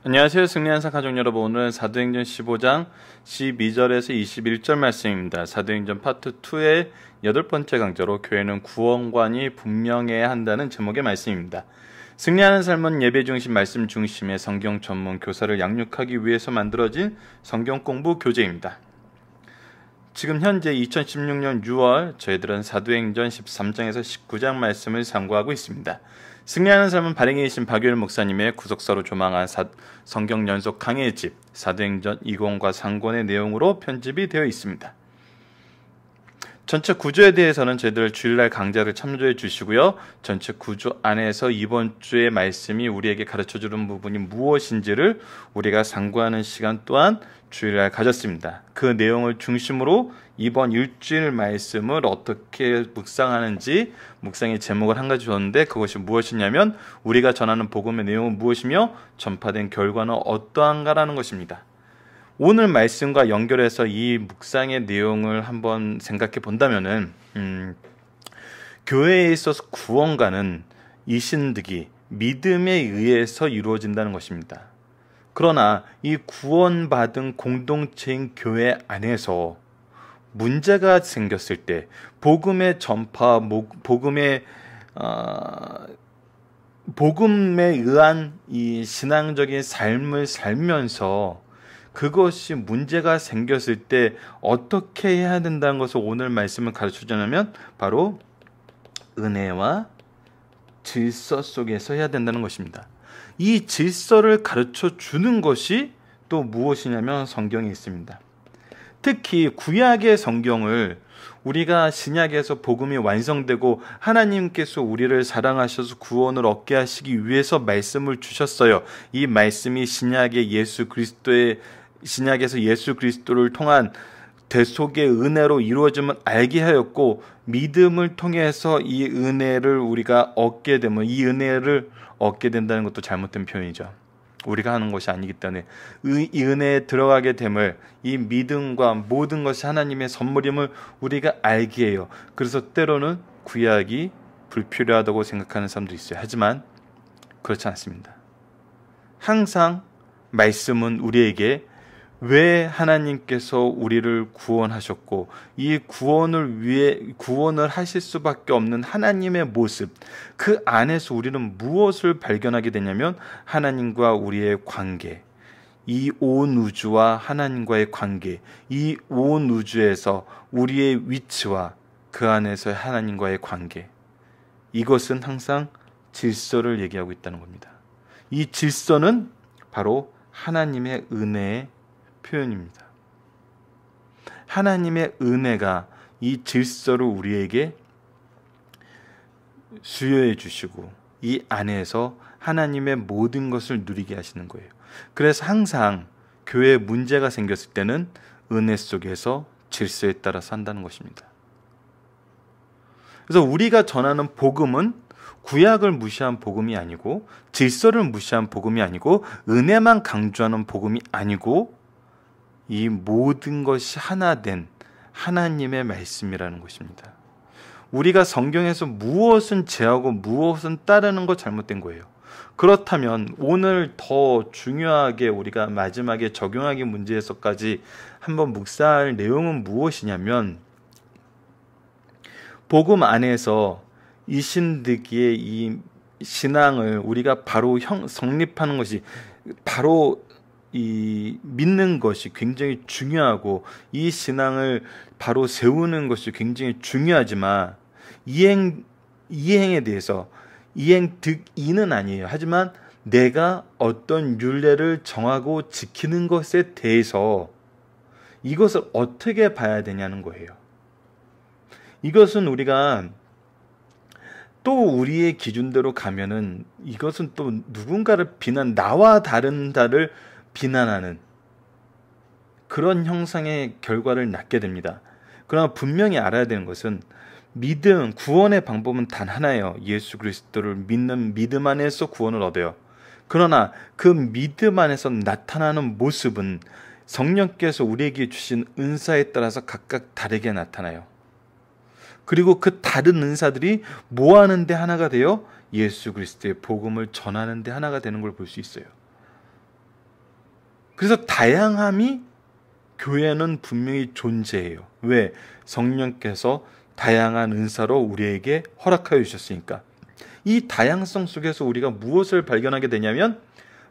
안녕하세요. 승리한사 가족 여러분. 오늘은 사도행전 15장 12절에서 21절 말씀입니다. 사도행전 파트 2의 8번째 강좌로 교회는 구원관이 분명해야 한다는 제목의 말씀입니다. 승리하는 삶은 예배 중심, 말씀 중심의 성경 전문 교사를 양육하기 위해서 만들어진 성경 공부 교재입니다. 지금 현재 2016년 6월 저희들은 사도행전 13장에서 19장 말씀을 상고하고 있습니다. 승리하는 삶은 발행에 계신 박유일 목사님의 구속사로 조망한 성경 연속 강해집 사도행전 2권과 3권의 내용으로 편집이 되어 있습니다. 전체 구조에 대해서는 저희들 주일날 강좌를 참조해 주시고요. 전체 구조 안에서 이번 주의 말씀이 우리에게 가르쳐주는 부분이 무엇인지를 우리가 상고하는 시간 또한 주일날 가졌습니다. 그 내용을 중심으로 이번 일주일 말씀을 어떻게 묵상하는지 묵상의 제목을 한 가지 줬는데 그것이 무엇이냐면 우리가 전하는 복음의 내용은 무엇이며 전파된 결과는 어떠한가라는 것입니다. 오늘 말씀과 연결해서 이 묵상의 내용을 한번 생각해 본다면은 교회에 있어서 구원과는 이신득이 믿음에 의해서 이루어진다는 것입니다. 그러나 이 구원받은 공동체인 교회 안에서 문제가 생겼을 때 복음의 전파, 복음에 의한 이 신앙적인 삶을 살면서 그것이 문제가 생겼을 때 어떻게 해야 된다는 것을 오늘 말씀을 가르쳐주냐면 바로 은혜와 질서 속에서 해야 된다는 것입니다. 이 질서를 가르쳐 주는 것이 또 무엇이냐면 성경에 있습니다. 특히 구약의 성경을 우리가 신약에서 복음이 완성되고 하나님께서 우리를 사랑하셔서 구원을 얻게 하시기 위해서 말씀을 주셨어요. 이 말씀이 신약에서 예수 그리스도를 통한 대속의 은혜로 이루어짐을 알게 하였고 믿음을 통해서 이 은혜를 우리가 얻게 되면 이 은혜를 얻게 된다는 것도 잘못된 표현이죠. 우리가 하는 것이 아니기 때문에 이 은혜에 들어가게 됨을 이 믿음과 모든 것이 하나님의 선물임을 우리가 알게 해요. 그래서 때로는 구약이 불필요하다고 생각하는 사람도 있어요. 하지만 그렇지 않습니다. 항상 말씀은 우리에게 왜 하나님께서 우리를 구원하셨고 이 구원을 하실 수밖에 없는 하나님의 모습, 그 안에서 우리는 무엇을 발견하게 되냐면 하나님과 우리의 관계, 이 온 우주와 하나님과의 관계, 이 온 우주에서 우리의 위치와 그 안에서 하나님과의 관계, 이것은 항상 질서를 얘기하고 있다는 겁니다. 이 질서는 바로 하나님의 은혜의 표현입니다. 하나님의 은혜가 이 질서를 우리에게 수여해 주시고 이 안에서 하나님의 모든 것을 누리게 하시는 거예요. 그래서 항상 교회에 문제가 생겼을 때는 은혜 속에서 질서에 따라서 한다는 것입니다. 그래서 우리가 전하는 복음은 구약을 무시한 복음이 아니고 질서를 무시한 복음이 아니고 은혜만 강조하는 복음이 아니고 이 모든 것이 하나 된 하나님의 말씀이라는 것입니다. 우리가 성경에서 무엇은 제하고 무엇은 따르는 거 잘못된 거예요. 그렇다면 오늘 더 중요하게 우리가 마지막에 적용하기 문제에서까지 한번 묵상할 내용은 무엇이냐면 복음 안에서 이신득이의 이 신앙을 우리가 바로 성립하는 것이 바로 이 믿는 것이 굉장히 중요하고 이 신앙을 바로 세우는 것이 굉장히 중요하지만 이행에 대해서 이행득이는 아니에요. 하지만 내가 어떤 율례를 정하고 지키는 것에 대해서 이것을 어떻게 봐야 되냐는 거예요. 이것은 우리가 또 우리의 기준대로 가면은 이것은 또 누군가를 나와 다른 자를 비난하는 그런 형상의 결과를 낳게 됩니다. 그러나 분명히 알아야 되는 것은 구원의 방법은 단 하나예요. 예수 그리스도를 믿는 믿음 안에서 구원을 얻어요. 그러나 그 믿음 안에서 나타나는 모습은 성령께서 우리에게 주신 은사에 따라서 각각 다르게 나타나요. 그리고 그 다른 은사들이 모아는 데 하나가 되어 예수 그리스도의 복음을 전하는 데 하나가 되는 걸 볼 수 있어요. 그래서 다양함이 교회는 분명히 존재해요. 왜? 성령께서 다양한 은사로 우리에게 허락하여 주셨으니까. 이 다양성 속에서 우리가 무엇을 발견하게 되냐면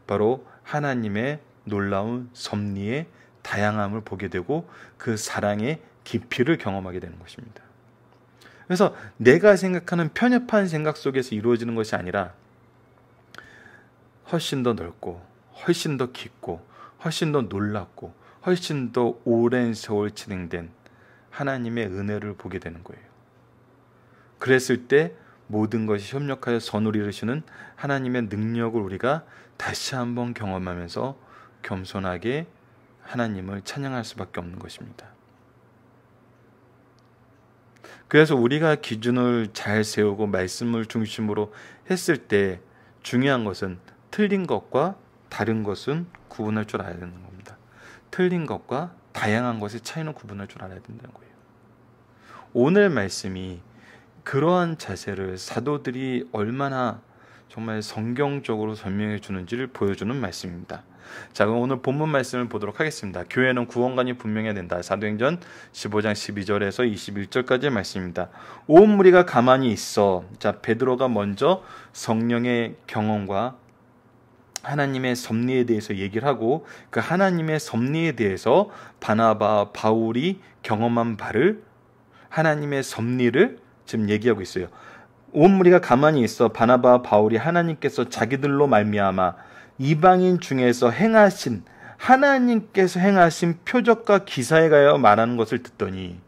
바로 하나님의 놀라운 섭리의 다양함을 보게 되고 그 사랑의 깊이를 경험하게 되는 것입니다. 그래서 내가 생각하는 편협한 생각 속에서 이루어지는 것이 아니라 훨씬 더 넓고 훨씬 더 깊고 훨씬 더 놀랍고 훨씬 더 오랜 세월 진행된 하나님의 은혜를 보게 되는 거예요. 그랬을 때 모든 것이 협력하여 선을 이루시는 하나님의 능력을 우리가 다시 한번 경험하면서 겸손하게 하나님을 찬양할 수밖에 없는 것입니다. 그래서 우리가 기준을 잘 세우고 말씀을 중심으로 했을 때 중요한 것은 틀린 것과 다른 것은 구분할 줄 알아야 되는 겁니다. 틀린 것과 다양한 것의 차이는 구분할 줄 알아야 된다는 거예요. 오늘 말씀이 그러한 자세를 사도들이 얼마나 정말 성경적으로 설명해 주는지를 보여주는 말씀입니다. 자, 그럼 오늘 본문 말씀을 보도록 하겠습니다. 교회는 구원관이 분명해야 된다. 사도행전 15장 12절에서 21절까지의 말씀입니다. 온 무리가 가만히 있어. 자, 베드로가 먼저 성령의 경험과 하나님의 섭리에 대해서 얘기를 하고 그 하나님의 섭리에 대해서 바나바, 바울이 경험한 바를 하나님의 섭리를 지금 얘기하고 있어요. 온 무리가 가만히 있어. 바나바, 바울이 하나님께서 자기들로 말미암아 이방인 중에서 행하신 하나님께서 행하신 표적과 기사에 가여 말하는 것을 듣더니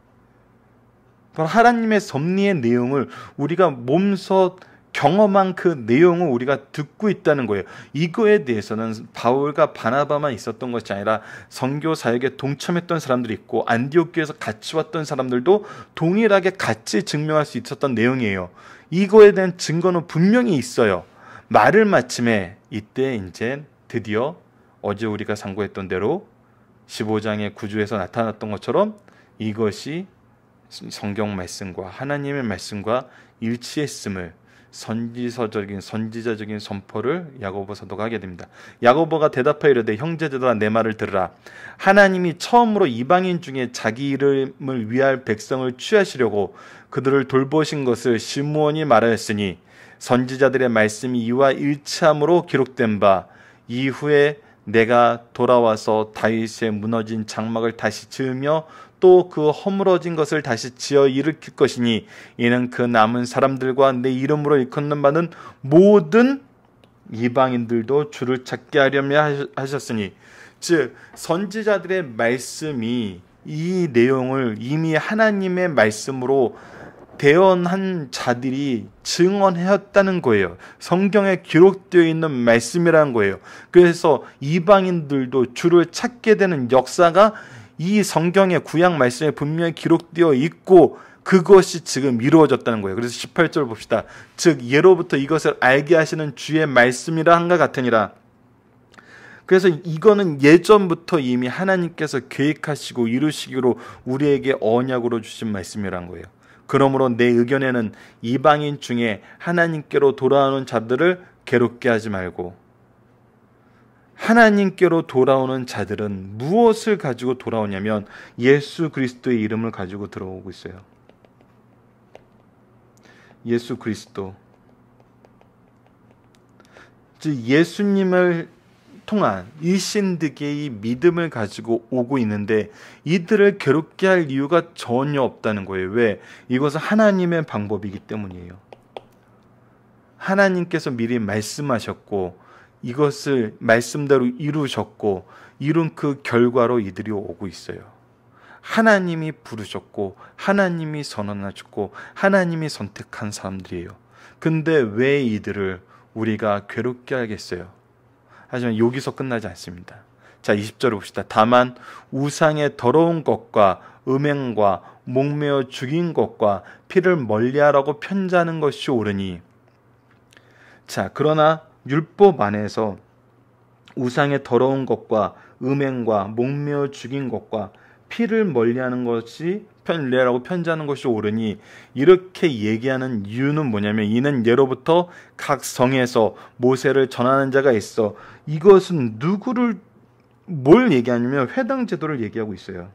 바로 하나님의 섭리의 내용을 우리가 몸소 경험한 그 내용을 우리가 듣고 있다는 거예요. 이거에 대해서는 바울과 바나바만 있었던 것이 아니라 선교 사역에 동참했던 사람들이 있고 안디옥 교회에서 같이 왔던 사람들도 동일하게 같이 증명할 수 있었던 내용이에요. 이거에 대한 증거는 분명히 있어요. 말을 마침에 이때 이제 드디어 어제 우리가 상고했던 대로 15장의 구주에서 나타났던 것처럼 이것이 성경 말씀과 하나님의 말씀과 일치했음을 선지자적인 선포를 야고보 사도가 하게 됩니다. 야고보가 대답하여 이르되 형제들아 내 말을 들으라. 하나님이 처음으로 이방인 중에 자기 이름을 위할 백성을 취하시려고 그들을 돌보신 것을 시므온이 말하였으니 선지자들의 말씀이 이와 일치함으로 기록된 바 이후에 내가 돌아와서 다윗의 무너진 장막을 다시 지으며 또 그 허물어진 것을 다시 지어 일으킬 것이니 이는 그 남은 사람들과 내 이름으로 일컫는 바는 모든 이방인들도 주를 찾게 하려며 하셨으니 즉 선지자들의 말씀이 이 내용을 이미 하나님의 말씀으로 대언한 자들이 증언하였다는 거예요. 성경에 기록되어 있는 말씀이라는 거예요. 그래서 이방인들도 주를 찾게 되는 역사가 이 성경의 구약 말씀에 분명히 기록되어 있고 그것이 지금 이루어졌다는 거예요. 그래서 18절 봅시다. 즉 예로부터 이것을 알게 하시는 주의 말씀이라 한가 같으니라. 그래서 이거는 예전부터 이미 하나님께서 계획하시고 이루시기로 우리에게 언약으로 주신 말씀이란 거예요. 그러므로 내 의견에는 이방인 중에 하나님께로 돌아오는 자들을 괴롭게 하지 말고 하나님께로 돌아오는 자들은 무엇을 가지고 돌아오냐면 예수 그리스도의 이름을 가지고 들어오고 있어요. 예수 그리스도. 즉 예수님을 통한 일신득의 믿음을 가지고 오고 있는데 이들을 괴롭게 할 이유가 전혀 없다는 거예요. 왜? 이것은 하나님의 방법이기 때문이에요. 하나님께서 미리 말씀하셨고 이것을 말씀대로 이루셨고 이룬 그 결과로 이들이 오고 있어요. 하나님이 부르셨고 하나님이 선언하셨고 하나님이 선택한 사람들이에요. 근데 왜 이들을 우리가 괴롭게 하겠어요? 하지만 여기서 끝나지 않습니다. 자, 20절을 봅시다. 다만 우상의 더러운 것과 음행과 목매어 죽인 것과 피를 멀리하라고 편지하는 것이 옳으니 자, 그러나 율법 안에서 우상의 더러운 것과 음행과 목매어 죽인 것과 피를 멀리하는 것이 편리하라고 편지하는 것이 옳으니 이렇게 얘기하는 이유는 뭐냐면 이는 예로부터 각 성에서 모세를 전하는 자가 있어 이것은 누구를 뭘 얘기하냐면 회당 제도를 얘기하고 있어요.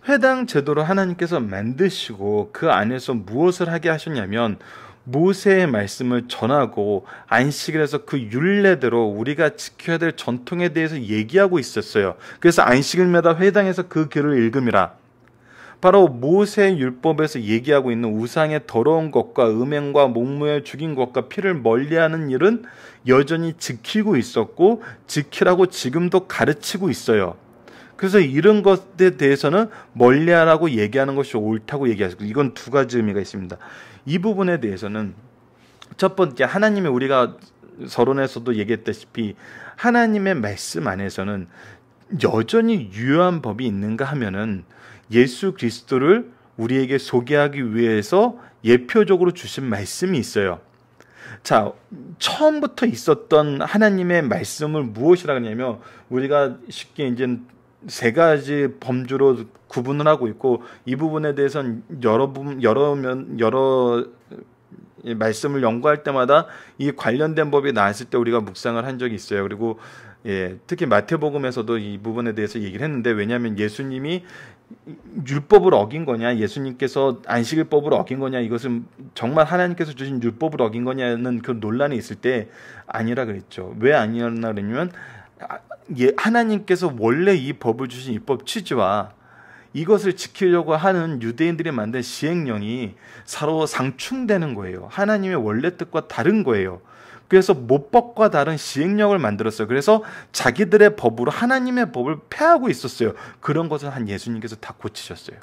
회당 제도를 하나님께서 만드시고 그 안에서 무엇을 하게 하셨냐면 모세의 말씀을 전하고 안식을 해서 그 율례대로 우리가 지켜야 될 전통에 대해서 얘기하고 있었어요. 그래서 안식일마다 회당에서 그 글을 읽음이라. 바로 모세의 율법에서 얘기하고 있는 우상의 더러운 것과 음행과 목무에 죽인 것과 피를 멀리하는 일은 여전히 지키고 있었고 지키라고 지금도 가르치고 있어요. 그래서 이런 것에 대해서는 멀리하라고 얘기하는 것이 옳다고 얘기하시고, 이건 두 가지 의미가 있습니다. 이 부분에 대해서는 첫 번째, 하나님의, 우리가 서론에서도 얘기했다시피 하나님의 말씀 안에서는 여전히 유효한 법이 있는가 하면은 예수 그리스도를 우리에게 소개하기 위해서 예표적으로 주신 말씀이 있어요. 자, 처음부터 있었던 하나님의 말씀을 무엇이라 하냐면, 우리가 쉽게 이제 세 가지 범주로 구분을 하고 있고, 이 부분에 대해서는 여러 말씀을 연구할 때마다 이 관련된 법이 나왔을 때 우리가 묵상을 한 적이 있어요. 그리고 특히 마태복음에서도 이 부분에 대해서 얘기를 했는데, 왜냐하면 예수님이 율법을 어긴 거냐, 예수님께서 안식일법을 어긴 거냐, 이것은 정말 하나님께서 주신 율법을 어긴 거냐는 그 논란이 있을 때 아니라 그랬죠. 왜 아니었나 그러냐면, 하나님께서 원래 이 법을 주신 입법 취지와 이것을 지키려고 하는 유대인들이 만든 시행령이 서로 상충되는 거예요. 하나님의 원래 뜻과 다른 거예요. 그래서 모법과 다른 시행령을 만들었어요. 그래서 자기들의 법으로 하나님의 법을 폐하고 있었어요. 그런 것을 한 예수님께서 다 고치셨어요.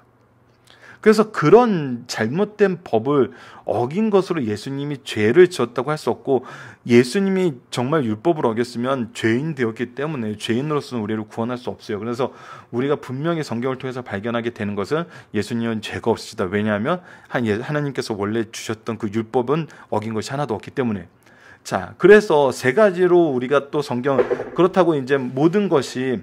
그래서 그런 잘못된 법을 어긴 것으로 예수님이 죄를 지었다고 할 수 없고, 예수님이 정말 율법을 어겼으면 죄인 되었기 때문에 죄인으로서는 우리를 구원할 수 없어요. 그래서 우리가 분명히 성경을 통해서 발견하게 되는 것은 예수님은 죄가 없으시다. 왜냐하면 하나님께서 원래 주셨던 그 율법은 어긴 것이 하나도 없기 때문에. 자, 그래서 세 가지로 우리가 또 성경, 그렇다고 이제 모든 것이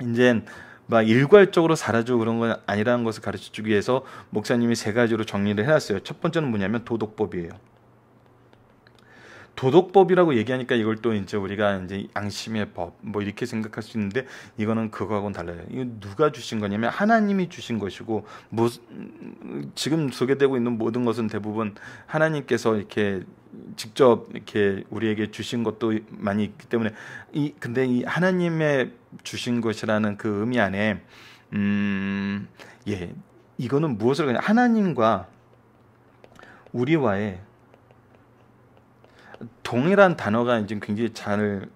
이제 막 일괄적으로 사라지고 그런 건 아니라는 것을 가르쳐주기 위해서 목사님이 세 가지로 정리를 해놨어요. 첫 번째는 뭐냐면 도덕법이에요. 도덕법이라고 얘기하니까 이걸 또 이제 우리가 이제 양심의 법 뭐 이렇게 생각할 수 있는데, 이거는 그거하고는 달라요. 이거 누가 주신 거냐면 하나님이 주신 것이고, 지금 소개되고 있는 모든 것은 대부분 하나님께서 이렇게 직접 이렇게 우리에게 주신 것도 많이 있기 때문에, 근데 이 하나님의 주신 것이라는 그 의미 안에 이거는 무엇을 그냥 하나님과 우리와의 동일한 단어가 이제 굉장히 잘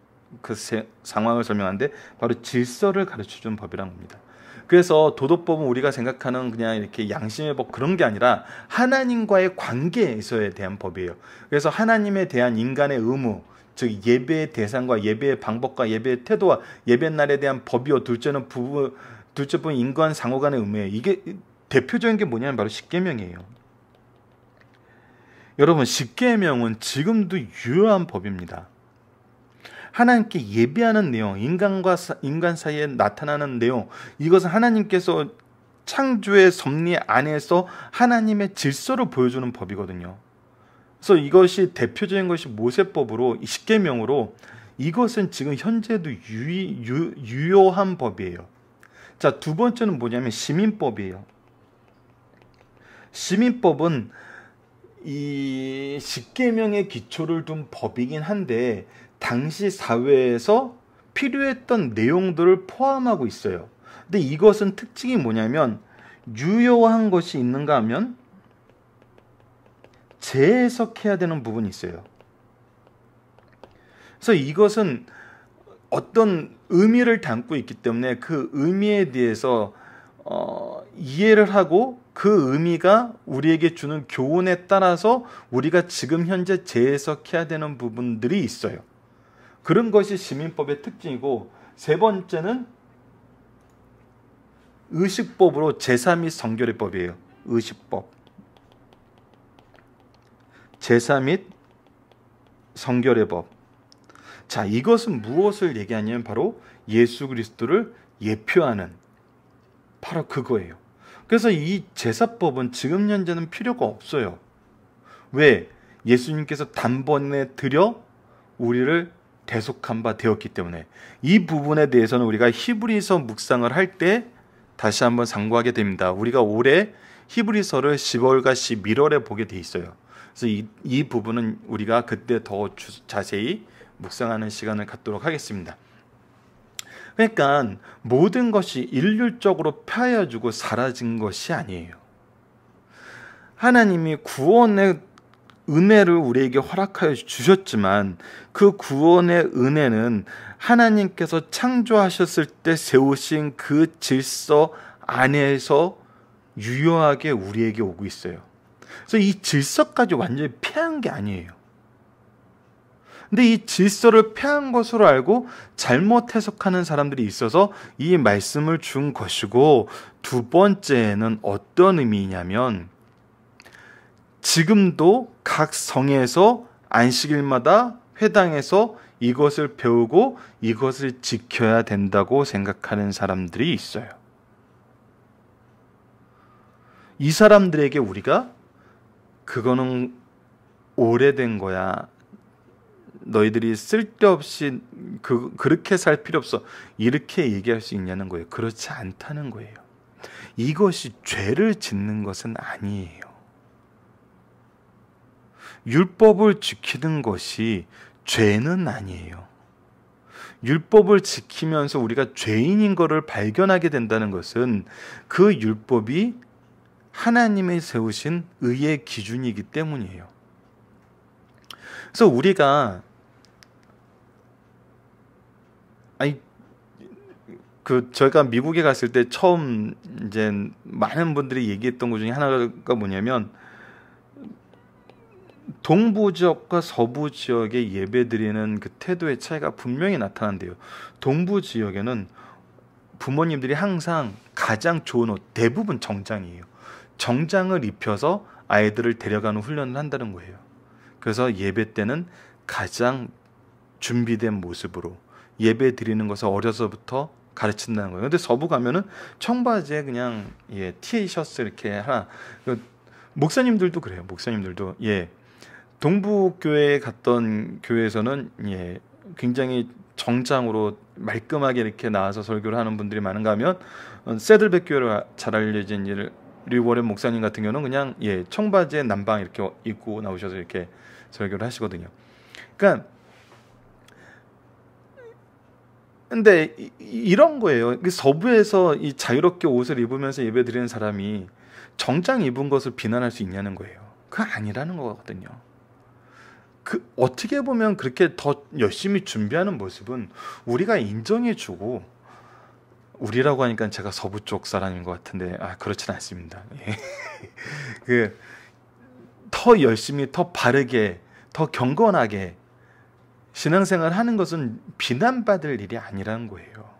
그 상황을 설명하는데, 바로 질서를 가르쳐주는 법이라는 겁니다. 그래서 도덕법은 우리가 생각하는 그냥 이렇게 양심의 법, 그런 게 아니라 하나님과의 관계에서에 대한 법이에요. 그래서 하나님에 대한 인간의 의무, 즉 예배의 대상과 예배의 방법과 예배의 태도와 예배 날에 대한 법이요, 둘째는 인간 상호 간의 의무예요. 이게 대표적인 게 뭐냐면 바로 십계명이에요. 여러분, 십계명은 지금도 유효한 법입니다. 하나님께 예배하는 내용, 인간 사이에 나타나는 내용, 이것은 하나님께서 창조의 섭리 안에서 하나님의 질서를 보여주는 법이거든요. 그래서 이것이 대표적인 것이 모세법으로, 십계명으로, 이것은 지금 현재도 유효한 법이에요. 자, 두 번째는 뭐냐면 시민법이에요. 시민법은 이 십계명의 기초를 둔 법이긴 한데, 당시 사회에서 필요했던 내용들을 포함하고 있어요. 근데 이것은 특징이 뭐냐면, 유효한 것이 있는가 하면 재해석해야 되는 부분이 있어요. 그래서 이것은 어떤 의미를 담고 있기 때문에 그 의미에 대해서 이해를 하고, 그 의미가 우리에게 주는 교훈에 따라서 우리가 지금 현재 재해석해야 되는 부분들이 있어요. 그런 것이 시민법의 특징이고, 세 번째는 의식법으로 제사 및 성결례법이에요. 의식법, 제사 및 성결례법. 자, 이것은 무엇을 얘기하냐면 바로 예수 그리스도를 예표하는, 바로 그거예요. 그래서 이 제사법은 지금 현재는 필요가 없어요. 왜? 예수님께서 단번에 드려 우리를 대속한 바 되었기 때문에 이 부분에 대해서는 우리가 히브리서 묵상을 할 때 다시 한번 상고하게 됩니다. 우리가 올해 히브리서를 10월과 11월에 보게 돼 있어요. 그래서 이 부분은 우리가 그때 더 자세히 묵상하는 시간을 갖도록 하겠습니다. 그러니까 모든 것이 일률적으로 펴여주고 사라진 것이 아니에요. 하나님이 구원의 은혜를 우리에게 허락하여 주셨지만 그 구원의 은혜는 하나님께서 창조하셨을 때 세우신 그 질서 안에서 유효하게 우리에게 오고 있어요. 그래서 이 질서까지 완전히 폐한 게 아니에요. 근데 이 질서를 폐한 것으로 알고 잘못 해석하는 사람들이 있어서 이 말씀을 준 것이고, 두 번째는 어떤 의미냐면 지금도 각 성에서 안식일마다 회당에서 이것을 배우고 이것을 지켜야 된다고 생각하는 사람들이 있어요. 이 사람들에게 우리가 그거는 오래된 거야, 너희들이 쓸데없이 그렇게 살 필요 없어, 이렇게 얘기할 수 있냐는 거예요. 그렇지 않다는 거예요. 이것이 죄를 짓는 것은 아니에요. 율법을 지키는 것이 죄는 아니에요. 율법을 지키면서 우리가 죄인인 것을 발견하게 된다는 것은 그 율법이 하나님이 세우신 의의 기준이기 때문이에요. 그래서 우리가 저희가 미국에 갔을 때 처음 이제 많은 분들이 얘기했던 것 중에 하나가 뭐냐면, 동부 지역과 서부 지역의 예배드리는 그 태도의 차이가 분명히 나타난대요. 동부 지역에는 부모님들이 항상 가장 좋은 옷, 대부분 정장이에요. 정장을 입혀서 아이들을 데려가는 훈련을 한다는 거예요. 그래서 예배 때는 가장 준비된 모습으로 예배 드리는 것을 어려서부터 가르친다는 거예요. 근데 서부 가면은 청바지에 그냥 티셔츠 이렇게 하나. 목사님들도 그래요. 목사님들도 동부 교회에 갔던 교회에서는 굉장히 정장으로 말끔하게 이렇게 나와서 설교를 하는 분들이 많은가 하면, 세들백 교회로 잘 알려진 리워렌 목사님 같은 경우는 그냥 청바지에 남방 이렇게 입고 나오셔서 이렇게 설교를 하시거든요. 그러니까 근데 이런 거예요. 서부에서 이 자유롭게 옷을 입으면서 예배드리는 사람이 정장 입은 것을 비난할 수 있냐는 거예요. 그거 아니라는 거거든요. 어떻게 보면 그렇게 더 열심히 준비하는 모습은 우리가 인정해주고, 우리라고 하니까 제가 서부 쪽 사람인 것 같은데 그렇진 않습니다. 더 열심히, 더 바르게, 더 경건하게 신앙생활 하는 것은 비난받을 일이 아니라는 거예요.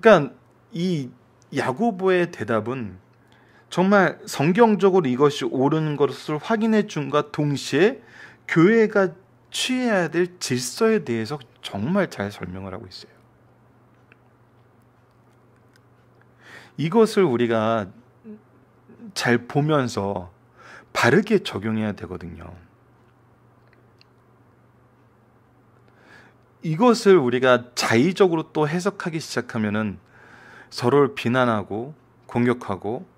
그러니까 이 야고보의 대답은 정말 성경적으로 이것이 옳은 것을 확인해 준과 동시에 교회가 취해야 될 질서에 대해서 정말 잘 설명을 하고 있어요. 이것을 우리가 잘 보면서 바르게 적용해야 되거든요. 이것을 우리가 자의적으로 또 해석하기 시작하면은 서로를 비난하고 공격하고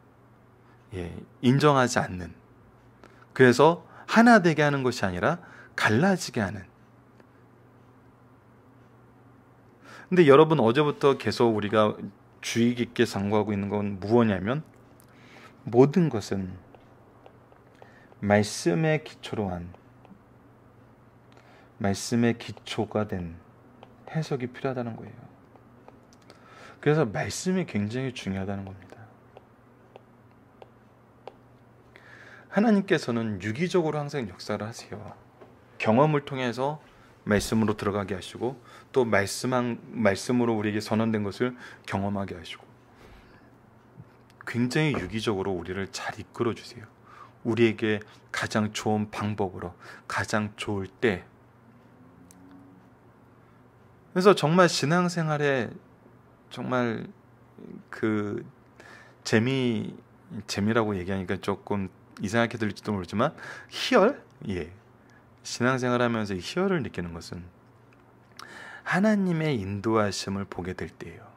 인정하지 않는, 그래서 하나 되게 하는 것이 아니라 갈라지게 하는. 근데 여러분, 어제부터 계속 우리가 주의 깊게 상고하고 있는 건 무엇이냐면, 모든 것은 말씀의 기초로 한, 말씀의 기초가 된 해석이 필요하다는 거예요. 그래서 말씀이 굉장히 중요하다는 겁니다. 하나님께서는 유기적으로 항상 역사를 하세요. 경험을 통해서 말씀으로 들어가게 하시고, 또 말씀으로 우리에게 선언된 것을 경험하게 하시고, 굉장히 유기적으로 우리를 잘 이끌어 주세요. 우리에게 가장 좋은 방법으로, 가장 좋을 때. 그래서 정말 신앙생활에 정말 재미라고 얘기하니까 조금 이상하게 들릴지도 모르지만 희열? 신앙생활하면서 희열을 느끼는 것은 하나님의 인도하심을 보게 될 때예요.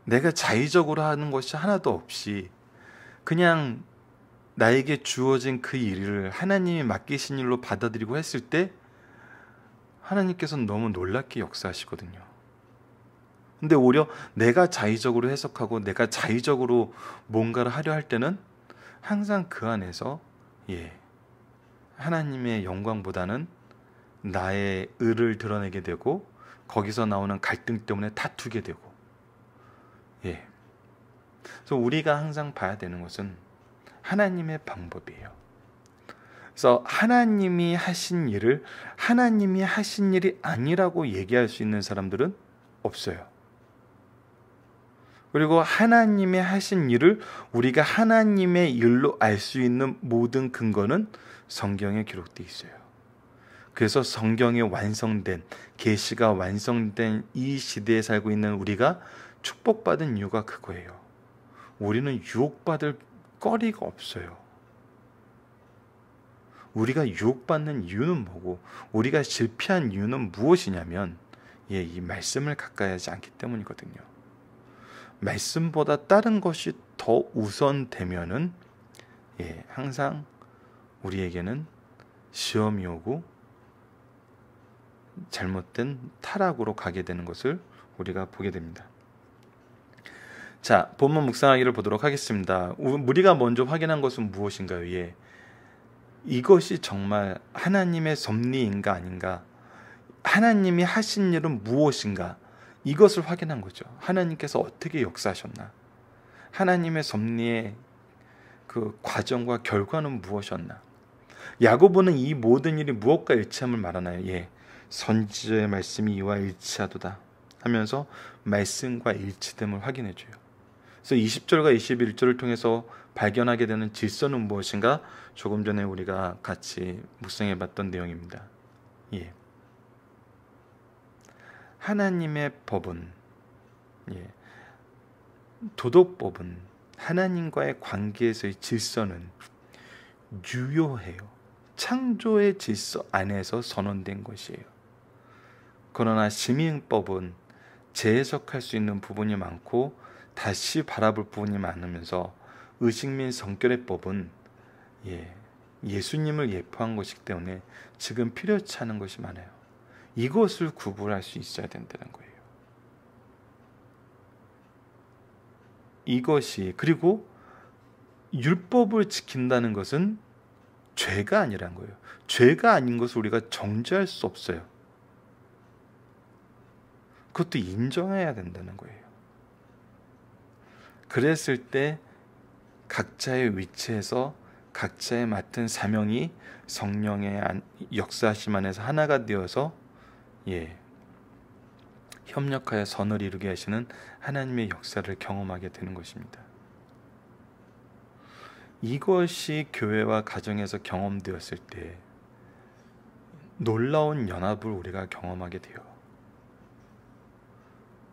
내가 자의적으로 하는 것이 하나도 없이 그냥 나에게 주어진 그 일을 하나님이 맡기신 일로 받아들이고 했을 때 하나님께서는 너무 놀랍게 역사하시거든요. 근데 오히려 내가 자의적으로 해석하고 내가 자의적으로 뭔가를 하려 할 때는 항상 그 안에서 하나님의 영광보다는 나의 의를 드러내게 되고 거기서 나오는 갈등 때문에 다투게 되고 그래서 우리가 항상 봐야 되는 것은 하나님의 방법이에요. 그래서 하나님이 하신 일을 하나님이 하신 일이 아니라고 얘기할 수 있는 사람들은 없어요. 그리고 하나님의 하신 일을 우리가 하나님의 일로 알 수 있는 모든 근거는 성경에 기록되어 있어요. 그래서 성경이 완성된, 계시가 완성된 이 시대에 살고 있는 우리가 축복받은 이유가 그거예요. 우리는 유혹받을 거리가 없어요. 우리가 유혹받는 이유는 뭐고 우리가 실패한 이유는 무엇이냐면 이 말씀을 가까이 하지 않기 때문이거든요. 말씀보다 다른 것이 더 우선되면은 항상 우리에게는 시험이 오고 잘못된 타락으로 가게 되는 것을 우리가 보게 됩니다. 자, 본문 묵상하기를 보도록 하겠습니다. 우리가 먼저 확인한 것은 무엇인가요? 이것이 정말 하나님의 섭리인가 아닌가, 하나님이 하신 일은 무엇인가, 이것을 확인한 거죠. 하나님께서 어떻게 역사하셨나, 하나님의 섭리의 그 과정과 결과는 무엇이었나. 야고보는 이 모든 일이 무엇과 일치함을 말하나요? 선지자의 말씀이 이와 일치하도다 하면서 말씀과 일치됨을 확인해줘요. 그래서 20절과 21절을 통해서 발견하게 되는 질서는 무엇인가? 조금 전에 우리가 같이 묵상해봤던 내용입니다. 하나님의 법은, 도덕법은, 하나님과의 관계에서의 질서는 유효해요. 창조의 질서 안에서 선언된 것이에요. 그러나 시민법은 재해석할 수 있는 부분이 많고 다시 바라볼 부분이 많으면서 의식 및 성결의 법은 예수님을 예표한 것이기 때문에 지금 필요치 않은 것이 많아요. 이것을 구분할 수 있어야 된다는 거예요. 이것이, 그리고 율법을 지킨다는 것은 죄가 아니라는 거예요. 죄가 아닌 것을 우리가 정죄할 수 없어요. 그것도 인정해야 된다는 거예요. 그랬을 때 각자의 위치에서 각자의 맡은 사명이 성령의 역사하심 안에서 하나가 되어서 협력하여 선을 이루게 하시는 하나님의 역사를 경험하게 되는 것입니다. 이것이 교회와 가정에서 경험되었을 때 놀라운 연합을 우리가 경험하게 돼요.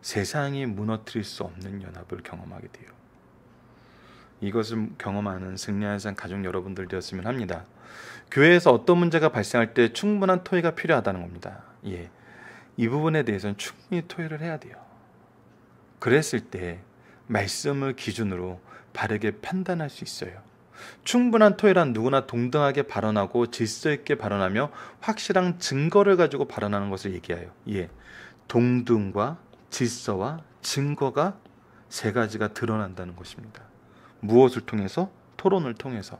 세상이 무너뜨릴 수 없는 연합을 경험하게 돼요. 이것을 경험하는 승리하는 삶 가족 여러분들 되었으면 합니다. 교회에서 어떤 문제가 발생할 때 충분한 토의가 필요하다는 겁니다. 이 부분에 대해서는 충분히 토의를 해야 돼요. 그랬을 때 말씀을 기준으로 바르게 판단할 수 있어요. 충분한 토의란 누구나 동등하게 발언하고 질서 있게 발언하며 확실한 증거를 가지고 발언하는 것을 얘기해요. 동등과 질서와 증거가 세 가지가 드러난다는 것입니다. 무엇을 통해서? 토론을 통해서.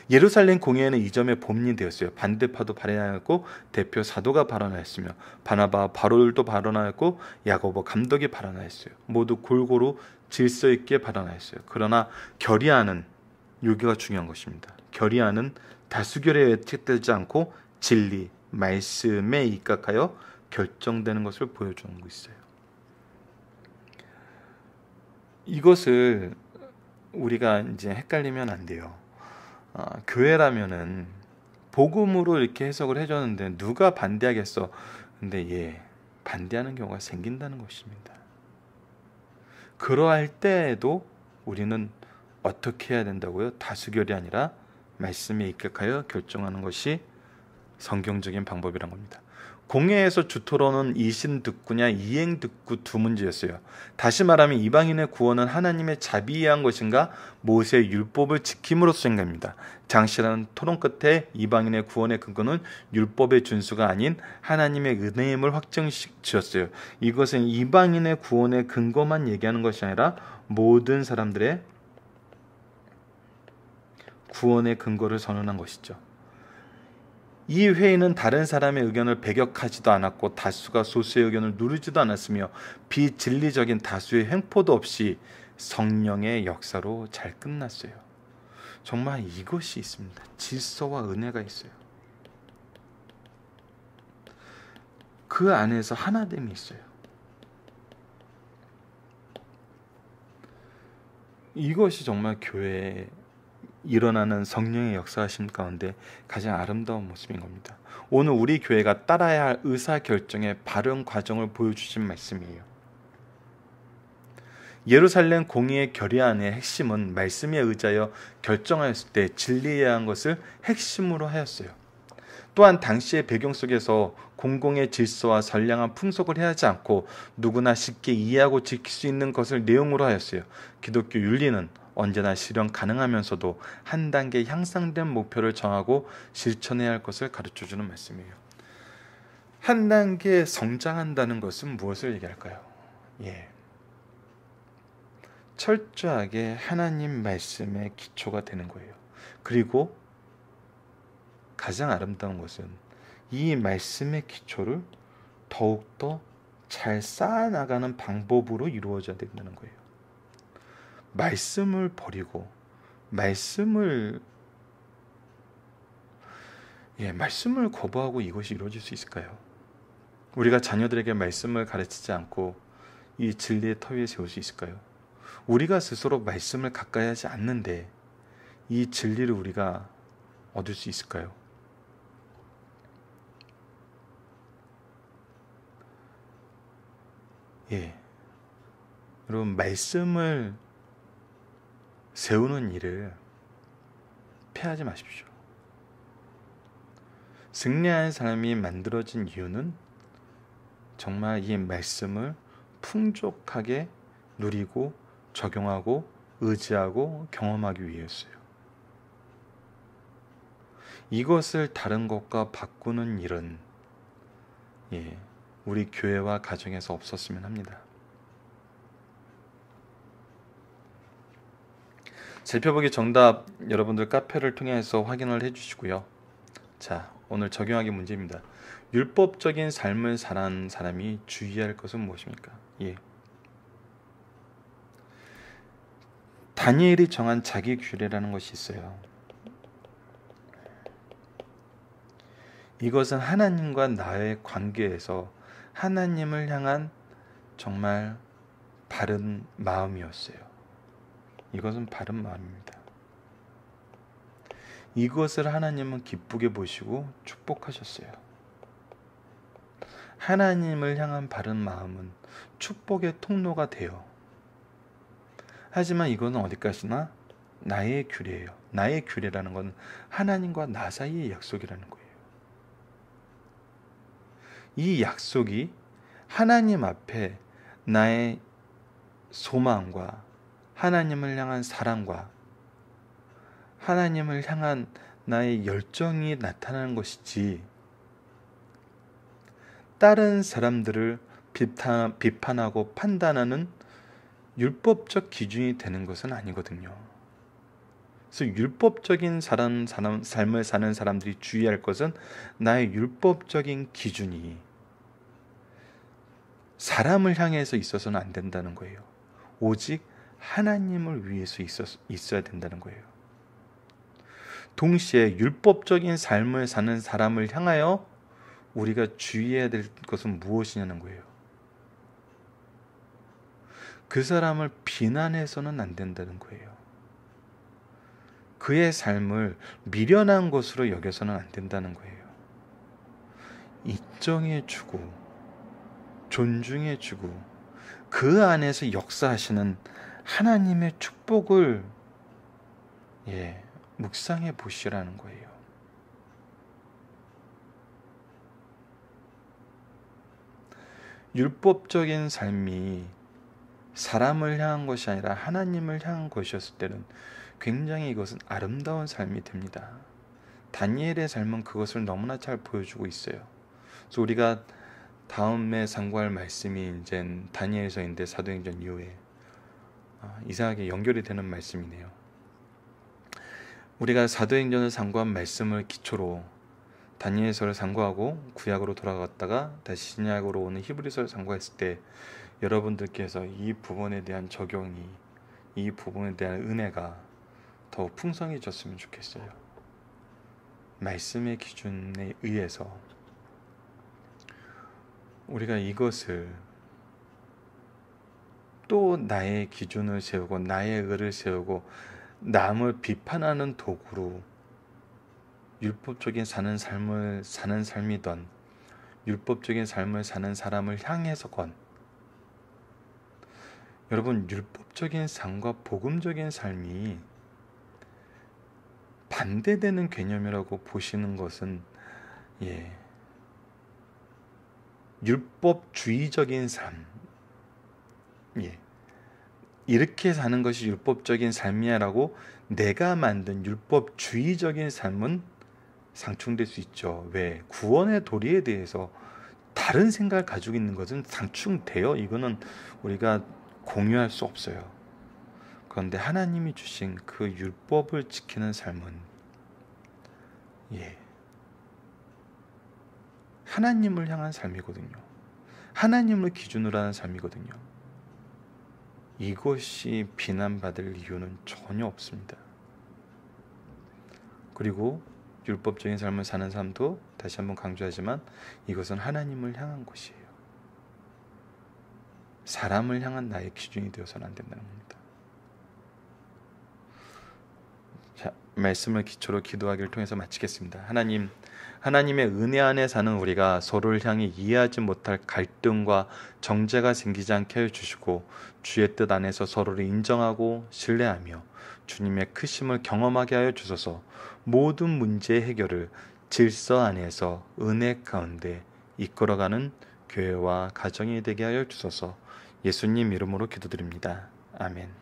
예루살렘 공회에는 이 점에 본문이 되었어요. 반대파도 발언하였고 대표 사도가 발언하였으며 바나바 바울도 발언하였고 야고보 감독이 발언하였어요. 모두 골고루 질서 있게 발언하였어요. 그러나 결의하는, 여기가 중요한 것입니다. 결의하는 다수결에 예측되지 않고 진리, 말씀에 입각하여 결정되는 것을 보여주는 거 있어요. 이것을 우리가 이제 헷갈리면 안 돼요. 교회라면은 복음으로 이렇게 해석을 해줬는데 누가 반대하겠어? 근데 반대하는 경우가 생긴다는 것입니다. 그러할 때에도 우리는 어떻게 해야 된다고요? 다수결이 아니라 말씀에 입각하여 결정하는 것이 성경적인 방법이란 겁니다. 공회에서 주토론은 이신득구냐 이행득구 두 문제였어요. 다시 말하면 이방인의 구원은 하나님의 자비에 의한 것인가 모세의 율법을 지킴으로써 인가입니다. 장시라는 토론 끝에 이방인의 구원의 근거는 율법의 준수가 아닌 하나님의 은혜임을 확정지었어요. 이것은 이방인의 구원의 근거만 얘기하는 것이 아니라 모든 사람들의 구원의 근거를 선언한 것이죠. 이 회의는 다른 사람의 의견을 배격하지도 않았고 다수가 소수의 의견을 누르지도 않았으며 비진리적인 다수의 횡포도 없이 성령의 역사로 잘 끝났어요. 정말 이것이 있습니다. 질서와 은혜가 있어요. 그 안에서 하나됨이 있어요. 이것이 정말 교회에 일어나는 성령의 역사하심 가운데 가장 아름다운 모습인 겁니다. 오늘 우리 교회가 따라야 할 의사결정의 바른 과정을 보여주신 말씀이에요. 예루살렘 공의의 결의안의 핵심은 말씀에 의지하여 결정하였을 때 진리해야 한 것을 핵심으로 하였어요. 또한 당시의 배경 속에서 공공의 질서와 선량한 풍속을 해하지 않고 누구나 쉽게 이해하고 지킬 수 있는 것을 내용으로 하였어요. 기독교 윤리는 언제나 실현 가능하면서도 한 단계 향상된 목표를 정하고 실천해야 할 것을 가르쳐주는 말씀이에요. 한 단계 성장한다는 것은 무엇을 얘기할까요? 철저하게 하나님 말씀의 기초가 되는 거예요. 그리고 가장 아름다운 것은 이 말씀의 기초를 더욱더 잘 쌓아나가는 방법으로 이루어져야 된다는 거예요. 말씀을 버리고 말씀을 거부하고 이것이 이루어질 수 있을까요? 우리가 자녀들에게 말씀을 가르치지 않고 이 진리의 터 위에 세울 수 있을까요? 우리가 스스로 말씀을 가까이 하지 않는데 이 진리를 우리가 얻을 수 있을까요? 여러분, 말씀을 세우는 일을 피하지 마십시오. 승리한 사람이 만들어진 이유는 정말 이 말씀을 풍족하게 누리고 적용하고 의지하고 경험하기 위해서요. 이것을 다른 것과 바꾸는 일은 우리 교회와 가정에서 없었으면 합니다. 살펴보기 정답 여러분들 카페를 통해서 확인을 해주시고요. 자, 오늘 적용하기 문제입니다. 율법적인 삶을 사는 사람이 주의할 것은 무엇입니까? 다니엘이 정한 자기 규례라는 것이 있어요. 이것은 하나님과 나의 관계에서 하나님을 향한 정말 바른 마음이었어요. 이것은 바른 마음입니다. 이것을 하나님은 기쁘게 보시고 축복하셨어요. 하나님을 향한 바른 마음은 축복의 통로가 돼요. 하지만 이거는 어디까지나 나의 규례예요. 나의 규례라는 건 하나님과 나 사이의 약속이라는 거예요. 이 약속이 하나님 앞에 나의 소망과 하나님을 향한 사랑과 하나님을 향한 나의 열정이 나타나는 것이지, 다른 사람들을 비판하고 판단하는 율법적 기준이 되는 것은 아니거든요. 그래서 율법적인 삶을 사는 사람들이 주의할 것은 나의 율법적인 기준이 사람을 향해서 있어서는 안 된다는 거예요. 오직 하나님을 위해서 있어야 된다는 거예요. 동시에 율법적인 삶을 사는 사람을 향하여 우리가 주의해야 될 것은 무엇이냐는 거예요. 그 사람을 비난해서는 안 된다는 거예요. 그의 삶을 미련한 것으로 여겨서는 안 된다는 거예요. 인정해주고 존중해주고 그 안에서 역사하시는 하나님의 축복을 묵상해 보시라는 거예요. 율법적인 삶이 사람을 향한 것이 아니라 하나님을 향한 것이었을 때는 굉장히 이것은 아름다운 삶이 됩니다. 다니엘의 삶은 그것을 너무나 잘 보여주고 있어요. 그래서 우리가 다음에 상고할 말씀이 이제 다니엘서인데 사도행전 이후에 이상하게 연결이 되는 말씀이네요. 우리가 사도행전을 상고한 말씀을 기초로 다니엘서를 상고하고 구약으로 돌아갔다가 다시 신약으로 오는 히브리서를 상고했을 때 여러분들께서 이 부분에 대한 적용이, 이 부분에 대한 은혜가 더욱 풍성해졌으면 좋겠어요. 말씀의 기준에 의해서 우리가 이것을 또 나의 기준을 세우고 나의 의를 세우고 남을 비판하는 도구로 율법적인 사는 삶이던 율법적인 삶을 사는 사람을 향해서건, 여러분, 율법적인 삶과 복음적인 삶이 반대되는 개념이라고 보시는 것은 율법주의적인 삶, 이렇게 사는 것이 율법적인 삶이야라고 내가 만든 율법주의적인 삶은 상충될 수 있죠. 왜? 구원의 도리에 대해서 다른 생각을 가지고 있는 것은 상충돼요. 이거는 우리가 공유할 수 없어요. 그런데 하나님이 주신 그 율법을 지키는 삶은 하나님을 향한 삶이거든요. 하나님을 기준으로 하는 삶이거든요. 이것이 비난받을 이유는 전혀 없습니다. 그리고 율법적인 삶을 사는 삶도 다시 한번 강조하지만 이것은 하나님을 향한 것이에요. 사람을 향한 나의 기준이 되어서는 안 된다는 겁니다. 자, 말씀을 기초로 기도하기를 통해서 마치겠습니다. 하나님의 은혜 안에 사는 우리가 서로를 향해 이해하지 못할 갈등과 정죄가 생기지 않게 해주시고 주의 뜻 안에서 서로를 인정하고 신뢰하며 주님의 크심을 경험하게 하여 주소서. 모든 문제의 해결을 질서 안에서 은혜 가운데 이끌어가는 교회와 가정이 되게 하여 주소서. 예수님 이름으로 기도드립니다. 아멘.